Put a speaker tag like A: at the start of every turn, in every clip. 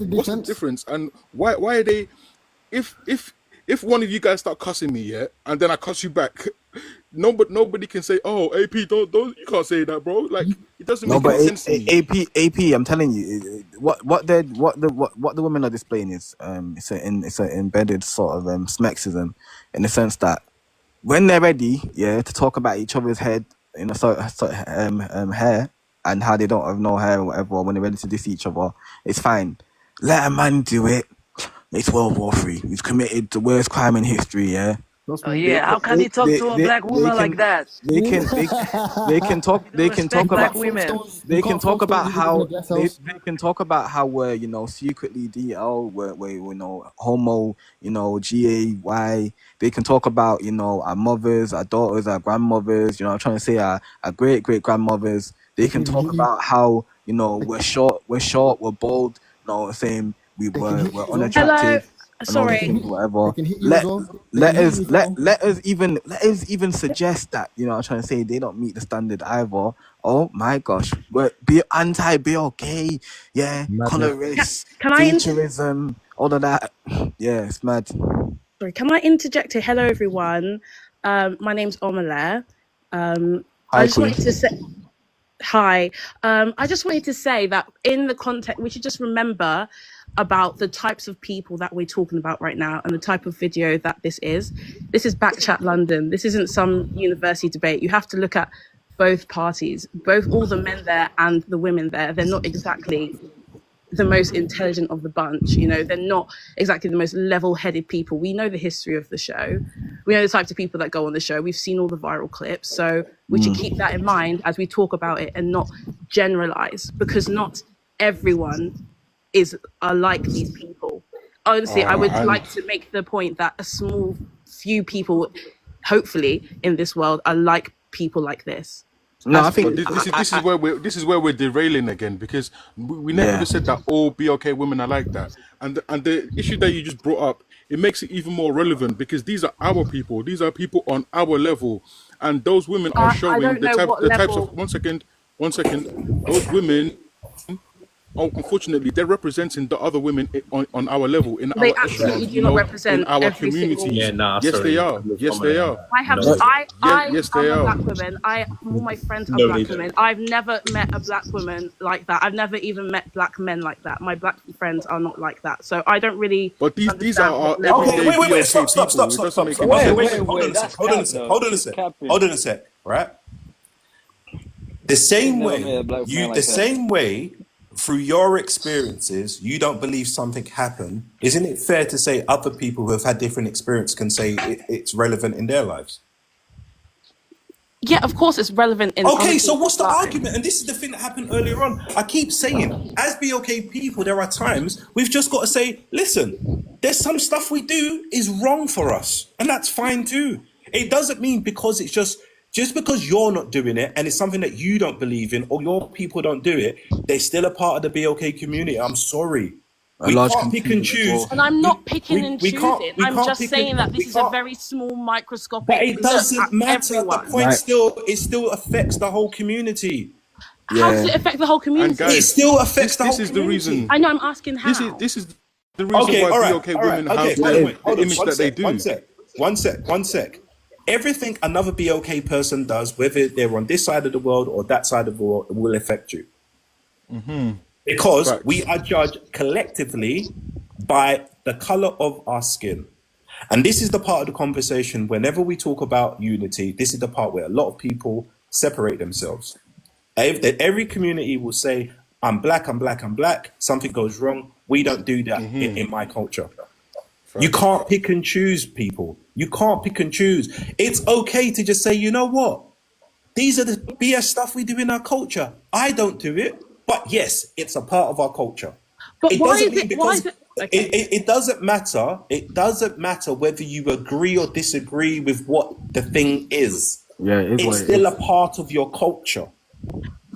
A: the
B: what's the
A: difference?
B: difference? And why are they? If one of you guys start cussing me, yeah, and then I cuss you back, nobody can say, "Oh, AP, don't you can't say that, bro." Like it doesn't
C: No,
B: make
C: but
B: any sense to me.
C: AP, I'm telling you, what the women are displaying is it's an embedded sort of smexism, in the sense that when they're ready, yeah, to talk about each other's head, hair, and how they don't have no hair or whatever, or when they're ready to diss each other, it's fine. Let a man do it. It's World War III. He's committed the worst crime in history, yeah.
A: Trust
D: Oh
A: me.
D: yeah, how can he talk to a black woman like that?
C: They can talk
D: You don't respect black
C: about
D: women.
C: they can talk about how
A: they
C: they can talk about how we're secretly DL, we're homo, GAY. They can talk about our mothers, our daughters, our grandmothers. I'm trying to say our great grandmothers. They can talk about how we're short, we're bald. Saying we're
A: Hello.
C: unattractive and all these
E: Sorry.
C: things, whatever.
A: They can hit you
C: Let
A: as well. They
C: let
A: can hit
C: us
A: you,
C: let
A: fam.
C: let us even suggest that I'm trying to say they don't meet the standard either. Oh my gosh, we're be BLK, yeah,
F: Madness.
C: colorist,
E: Can I
C: futurism, all of that. Yeah, it's mad.
E: sorry, can I interject here? Hello everyone. My name's Omalere. I
C: Hi,
E: just
C: Queen.
E: wanted to say hi. I just wanted to say that in the context, we should just remember about the types of people that we're talking about right now and the type of video that this is. This is Backchat London. This isn't some university debate. You have to look at both parties, all the men there and the women there. They're not exactly the most intelligent of the bunch. They're not exactly the most level-headed people. We know the history of the show. We know the types of people that go on the show. We've seen all the viral clips. So we should keep that in mind as we talk about it and not generalize, because not everyone are like these people. Honestly, I would like to make the point that a small few people, hopefully, in this world are like people like this.
C: No, I
B: But
C: think
B: this is where we're derailing again, because we never
C: yeah.
B: said that all BLK women are like that. And the issue that you just brought up, it makes it even more relevant, because these are our people. These are people on our level, and those women are
E: I
B: showing
E: don't know what
B: the types of
E: level.
B: one second. Those women, unfortunately, they're representing the other women on our level, in
E: They
B: our
E: absolutely
B: echelons,
E: do not
B: in
E: represent
B: our
E: every single.
B: communities.
F: Yeah, nah,
B: Yes, they
F: sorry.
B: are. Yes, they are.
E: I have.
F: No,
B: Yes,
E: I'm
B: they
E: a
B: are.
E: black woman. All my friends are
F: no,
E: black
F: they don't.
E: women. I've never met a black woman like that. I've never even met black men like that. My black friends are not like that. So I don't really
B: But these are
E: understand
B: our
E: what level.
G: Okay,
B: everyday
G: wait.
B: BLK
G: Stop.
B: people. It doesn't make any
G: Wait,
B: sense.
G: wait, hold on a sec.
H: That's
G: Hold on a
H: cap,
G: sec.
H: though.
G: Hold on a
H: He's
G: sec.
H: capping.
G: Hold on a sec. Right. The same
H: Never
G: way
H: met a black man like
G: the
H: that.
G: same way through your experiences, you don't believe something happened. Isn't it fair to say other people who have had different experience can say it's relevant in their lives?
E: Yeah, of course, it's relevant in.
G: Okay,
E: other
G: so what's the
E: people's lives.
G: argument? And this is the thing that happened earlier on. I keep saying, as BLK people, there are times we've just got to say, listen, there's some stuff we do is wrong for us, and that's fine too. It doesn't mean because it's just because you're not doing it and it's something that you don't believe in or your people don't do it, they're still a part of the BLK community. I'm sorry. We
C: large
G: can't pick and
C: contingent as
G: choose.
C: well.
E: And I'm not picking and
G: We
E: choosing.
G: can't- we
E: I'm
G: can't
E: just
G: pick
E: saying
G: and-
E: that
G: we
E: this is a
G: can't-
E: very small microscopic
G: But it
E: look
G: doesn't
E: at
G: matter.
E: everyone.
G: The point
C: Right.
G: still affects the whole community.
E: How does it affect the whole community?
B: And guys,
G: It still affects the whole
B: this is the
G: community.
B: reason.
E: I know. I'm asking how.
B: This is the reason
G: Okay,
B: why
G: all right,
B: BLK
G: all right,
B: women
G: okay,
B: have
G: hold on,
B: the image
G: one
B: that they
G: sec,
B: do.
G: One sec. Everything another BLK person does, whether they're on this side of the world or that side of the world, will affect you. Because
B: Facts.
G: we are judged collectively by the color of our skin. And this is the part of the conversation, whenever we talk about unity, this is the part where a lot of people separate themselves. Every community will say, I'm black, something goes wrong. We don't do that in my culture. You can't pick and choose people. You can't pick and choose. It's okay to just say, you know what? These are the BS stuff we do in our culture. I don't do it, but yes, it's a part of our culture.
E: But why
G: doesn't
E: is
G: mean
E: it? Why
G: because
E: is it? Okay.
G: it doesn't matter. It doesn't matter whether you agree or disagree with what the thing is.
C: Yeah, it is what
G: It's
C: it
G: still
C: is.
G: a part of your culture.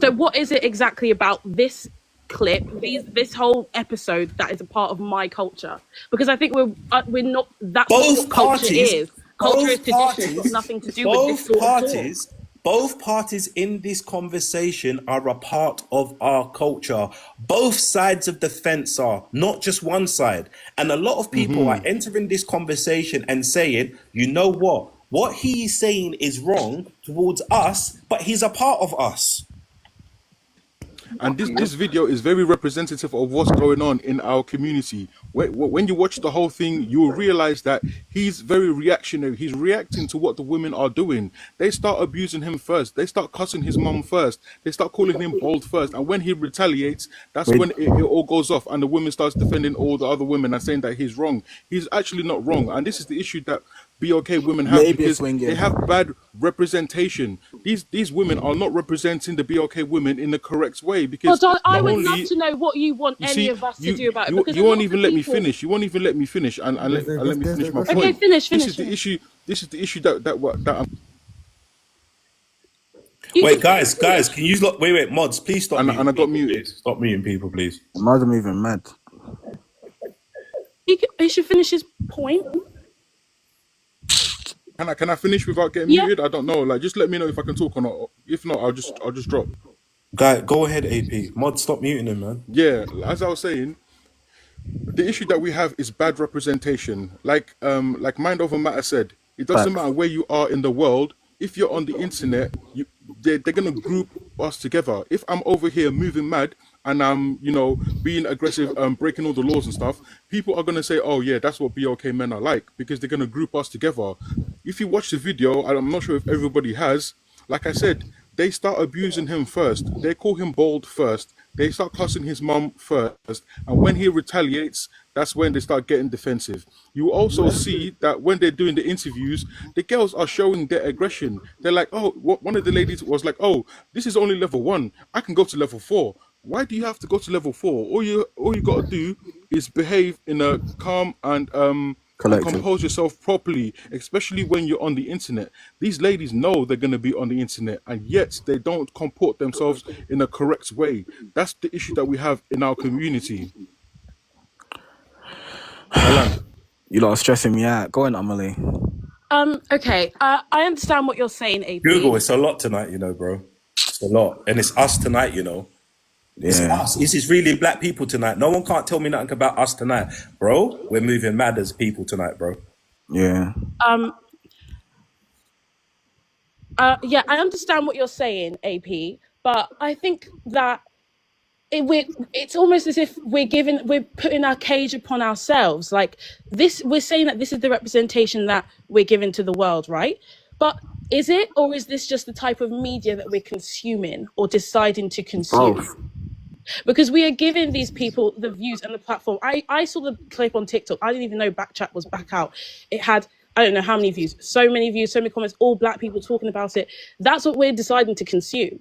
E: So what is it exactly about this clip, this whole episode that is a part of my culture? Because I think we're not. That's not
G: Both
E: what culture
G: parties.
E: is. Culture is
G: Both
E: tradition. It's got nothing to do with this
G: both
E: sort of talk.
G: parties. both parties in this conversation are a part of our culture. Both sides of the fence are, not just one side. And a lot of people are entering this conversation and saying, you know what he's saying is wrong towards us, but he's a part of us.
B: And this video is very representative of what's going on in our community. When you watch the whole thing, you will realize that he's very reactionary. He's reacting to what the women are doing. They start abusing him first. They start cussing his mum first. They start calling him bold first. And when he retaliates, that's
C: Wait.
B: when it all goes off. And the women starts defending all the other women and saying that he's wrong. He's actually not wrong. And this is the issue that BOK women have,
C: Maybe
B: because
C: swinging.
B: they have bad representation. These women are not representing the BOK women in the correct way, because
E: Well, Don, I
B: not
E: would
B: only
E: love to know what you want
B: you
E: any
B: see,
E: of us to do about it.
B: you
E: Because
B: you
E: a
B: won't
E: lot
B: even
E: of
B: let me
E: people-
B: finish. You won't even let me finish, and let me finish my
E: Okay,
B: point.
E: finish.
B: This is the issue. This is the issue that I'm.
G: Wait, guys, can you wait, mods, please stop
B: And
G: muting
B: I got
G: people,
B: muted.
G: please. Stop muting people, please.
C: Mother moving mad.
E: He should finish his point.
B: Can I finish without getting
E: Yeah.
B: muted? I don't know. Like, just let me know if I can talk or not. If not, I'll just drop.
G: Guy, go ahead, AP. Mod, stop muting him, man.
B: Yeah, as I was saying, the issue that we have is bad representation. Like Mind Over Matter said, it doesn't
C: Facts.
B: matter where you are in the world. If you're on the internet, they're gonna group us together. If I'm over here moving mad and I'm, being aggressive, breaking all the laws and stuff, people are gonna say, oh yeah, that's what BOK men are like, because they're gonna group us together. If you watch the video, I'm not sure if everybody has, like I said, they start abusing him first. They call him bold first. They start cussing his mum first. And when he retaliates, that's when they start getting defensive. You also see that when they're doing the interviews, the girls are showing their aggression. They're like, oh, one of the ladies was like, oh, this is only level 1. I can go to level 4. Why do you have to go to level 4? All you got to do is behave in a calm and
C: Collective.
B: compose yourself properly, especially when you're on the internet. These ladies know they're going to be on the internet, and yet they don't comport themselves in a correct way. That's the issue that we have in our community.
C: You lot are stressing me out. Go on, Amelie.
E: Okay. I understand what you're saying, AP.
G: Google, it's a lot tonight, bro. It's a lot. And it's us tonight, It's
C: Yeah.
G: us. This is really black people tonight. No one can't tell me nothing about us tonight. Bro, we're moving mad as people tonight, bro.
C: Yeah.
E: Yeah, I understand what you're saying, AP, but I think that it's almost as if we're putting our cage upon ourselves. Like this, we're saying that this is the representation that we're giving to the world, right? But is it, or is this just the type of media that we're consuming or deciding to consume?
C: Both.
E: Because we are giving these people the views and the platform. I saw the clip on TikTok. I didn't even know Backchat was back out. It had, I don't know how many views, so many comments, all black people talking about it. That's what we're deciding to consume.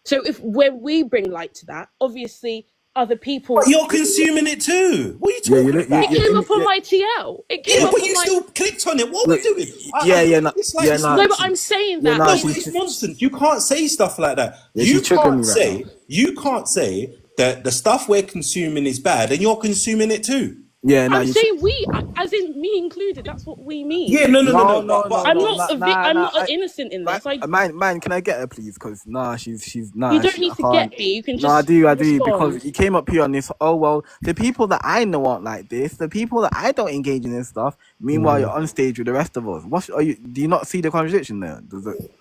E: So when we bring light to that, obviously other people...
G: But you're consuming it too. What are you talking about?
E: It came up on my TL. It came
G: Yeah,
E: up
G: but
E: on
G: you
E: my...
G: still clicked on it. What are we doing?
C: It's
E: No, but I'm saying that.
C: no,
G: No,
C: she's-
G: it's nonsense. You can't say stuff like that.
C: Yeah,
G: you
C: she's triggering me right
G: you can't say that the stuff we're consuming is bad and you're consuming it too.
C: Yeah, no,
E: I'm saying we, as in me included. That's what we mean.
G: Yeah, no.
E: I'm not innocent in this.
C: Man, can I get her, please? Because she's
E: You don't need to get me. You can just.
C: No, I do,
E: respond.
C: because you came up here on this. Oh well, the people that I know aren't like this. The people that I don't engage in this stuff. Meanwhile, you're on stage with the rest of us. What are you? Do you not see the contradiction there? Does it?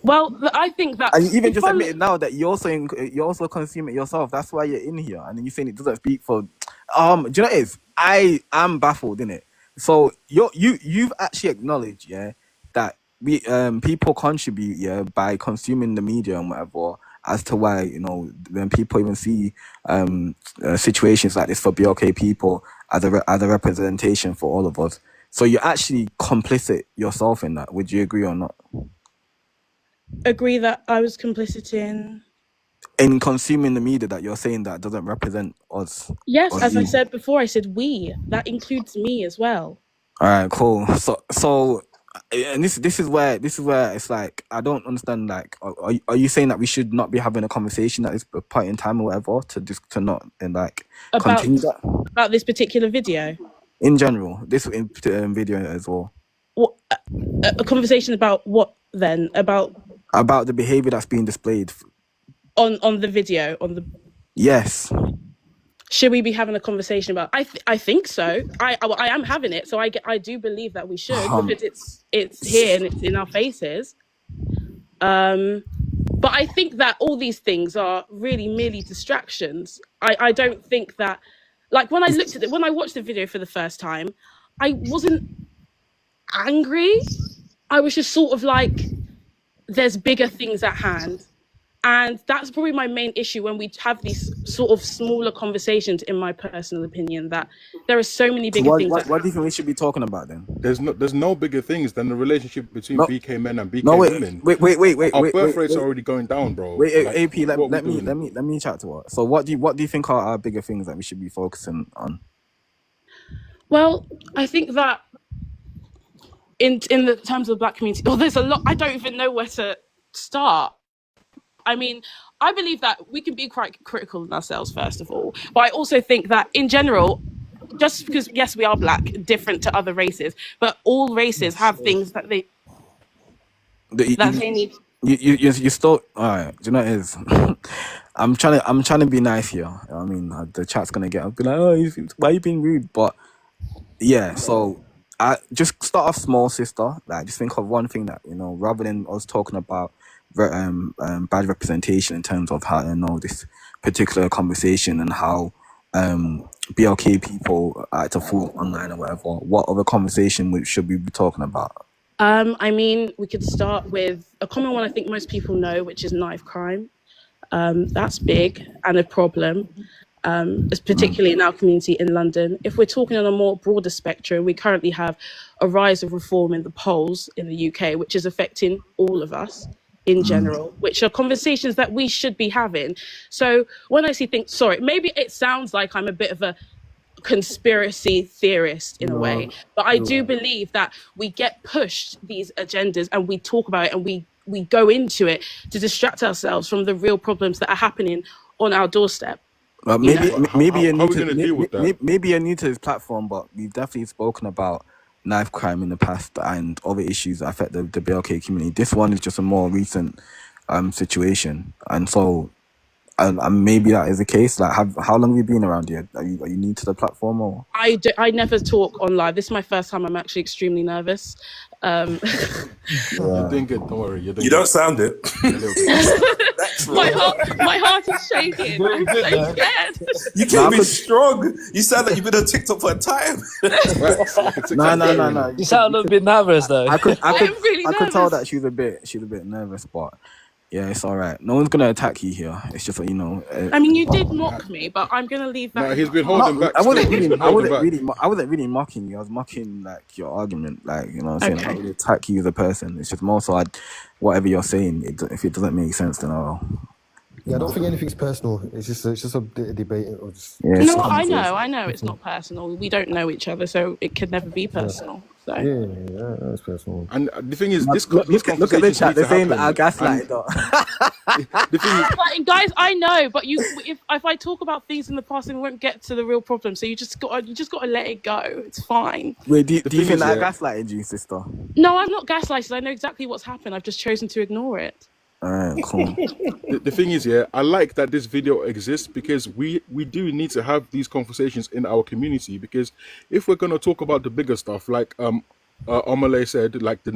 E: Well, I think that.
C: And you even just admitted now that you also consume it yourself. That's why you're in here, and then you're saying it doesn't speak for. Do you know what it is? I am baffled, innit? So you've actually acknowledged, yeah, that we people contribute, yeah, by consuming the media and whatever, as to why when people even see situations like this for BLK people as a representation for all of us. So you're actually complicit yourself in that. Would you agree or not?
E: Agree that I was complicit
C: in consuming the media that you're saying that doesn't represent us.
E: Yes,
C: or
E: as I
C: you.
E: said before, I said we. That includes me as well.
C: All right, cool. So, and this is where it's like I don't understand. Like, are you saying that we should not be having a conversation at this point in time or whatever to not and like continue that
E: about this particular video?
C: In general, this video as well.
E: What a conversation about what then? About
C: About the behavior that's being displayed.
E: on the video, on the.
C: Yes.
E: Should we be having a conversation about? I think so. I am having it, so I do believe that we should, because it's here and it's in our faces. But I think that all these things are really merely distractions. I don't think that, like, when I looked at it, when I watched the video for the first time, I wasn't angry. I was just sort of like, there's bigger things at hand. And that's probably my main issue when we have these sort of smaller conversations, in my personal opinion, that there are so many bigger things.
C: What do you think we should be talking about then?
B: There's no bigger things than the relationship between BK men and BK women.
C: Wait.
B: Our birth rates are already going down, bro.
C: Wait,
B: Like,
C: AP, let
B: what we
C: me
B: doing?
C: chat to her. So what do you think are our bigger things that we should be focusing on?
E: Well, I think that in the terms of the Black community, there's a lot. I don't even know where to start. I mean, I believe that we can be quite critical of ourselves, first of all. But I also think that in general, just because, yes, we are Black, different to other races, but all races have things that they need.
C: You still, all right, do you know what it is? I'm trying to be nice here. I mean, the chat's gonna get, I'll be like, oh, why are you being rude? But yeah, so I just start off small, sister. Like, just think of one thing that, rather than us talking about bad representation in terms of how, this particular conversation and how BLK people act a fool online or whatever. What other conversation should we be talking about?
E: I mean, we could start with a common one I think most people know, which is knife crime. That's big and a problem, particularly in our community in London. If we're talking on a more broader spectrum, we currently have a rise of reform in the polls in the UK, which is affecting all of us in general, which are conversations that we should be having. So when I see things, sorry, maybe it sounds like I'm a bit of a conspiracy theorist in a way, but I do believe that we get pushed these agendas and we talk about it and we go into it to distract ourselves from the real problems that are happening on our doorstep.
C: Maybe you're
B: how are we gonna deal with that?
C: maybe you're new to this platform, but we've definitely spoken about knife crime in the past and other issues that affect the BLK community. This one is just a more recent situation, and so maybe that is the case. Like, how long have you been around here? Are you new to the platform or?
E: I never talk on live. This is my first time. I'm actually extremely nervous.
B: You're doing good. Don't worry. You're doing
G: You
B: good.
G: don't sound it.
B: A little bit.
E: my heart is shaking. I'm so scared.
G: You came in strong. You sound like you've been on TikTok for a time.
C: No.
D: You sound a little bit nervous though.
C: I could tell
E: nervous.
C: that she's a bit nervous, but yeah, it's all right. No one's gonna attack you here. It's just
E: I mean, you did mock me, but I'm gonna leave that.
B: No, he's been holding back.
C: I wasn't
B: still. He's
C: really,
B: been holding back.
C: I wasn't really mocking you. I was mocking like your argument, like, what I'm saying. I don't really attack you as a person. It's just more so whatever you're saying, if it doesn't make sense, then I'll.
A: Yeah, I don't think anything's personal. It's just a debate. Or just,
C: Yeah,
E: No, I know it's not personal. We don't know each other, so it could never be personal. So
A: yeah, that's personal.
B: And the thing is, this
C: look at the chat. They're saying that I
B: gaslight.
C: gaslighted though.
B: The thing is,
E: Like, guys, I know, but if I talk about things in the past, then we won't get to the real problem. So you just got to let it go. It's fine.
C: Wait, do you
B: thing
C: think
B: is,
C: that I
B: yeah.
C: gaslighted you, sister?
E: No, I'm not gaslighted. I know exactly what's happened. I've just chosen to ignore it.
C: All right, cool.
B: the thing is, yeah, I like that this video exists because we do need to have these conversations in our community, because if we're gonna talk about the bigger stuff, like Omale said, like the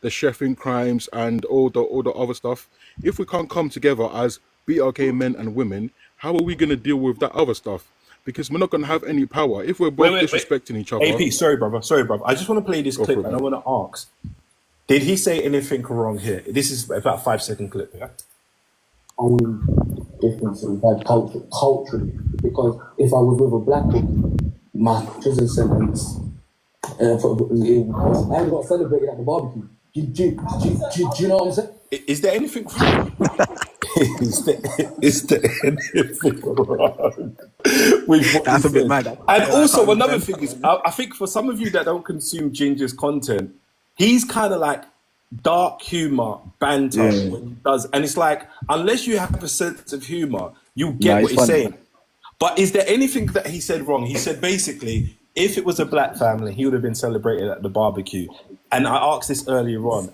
B: chefing crimes and all the other stuff, if we can't come together as BLK men and women, how are we gonna deal with that other stuff? Because we're not gonna have any power if we're both disrespecting each other.
G: AP, sorry, brother. I just want to play this
B: Go
G: clip
B: for it,
G: and I
B: man.
G: want to ask, did he say anything wrong here? This is about a 5-second clip, yeah?
F: Own difference we've had culturally, because if I was with a black woman, my prison sentence, I haven't got celebrated at the barbecue. Do you know what I'm saying?
G: Is there anything wrong? is there anything wrong with what
C: That's
G: he
C: a bit
G: said?
C: mad.
G: And also, another thing is, I think for some of you that don't consume Ginger's content, he's kind of like dark humor banter when he does, and it's like, unless you have a sense of humor, you get what he's saying. But is there anything that he said wrong? He said basically, if it was a black family, he would have been celebrated at the barbecue. And I asked this earlier on,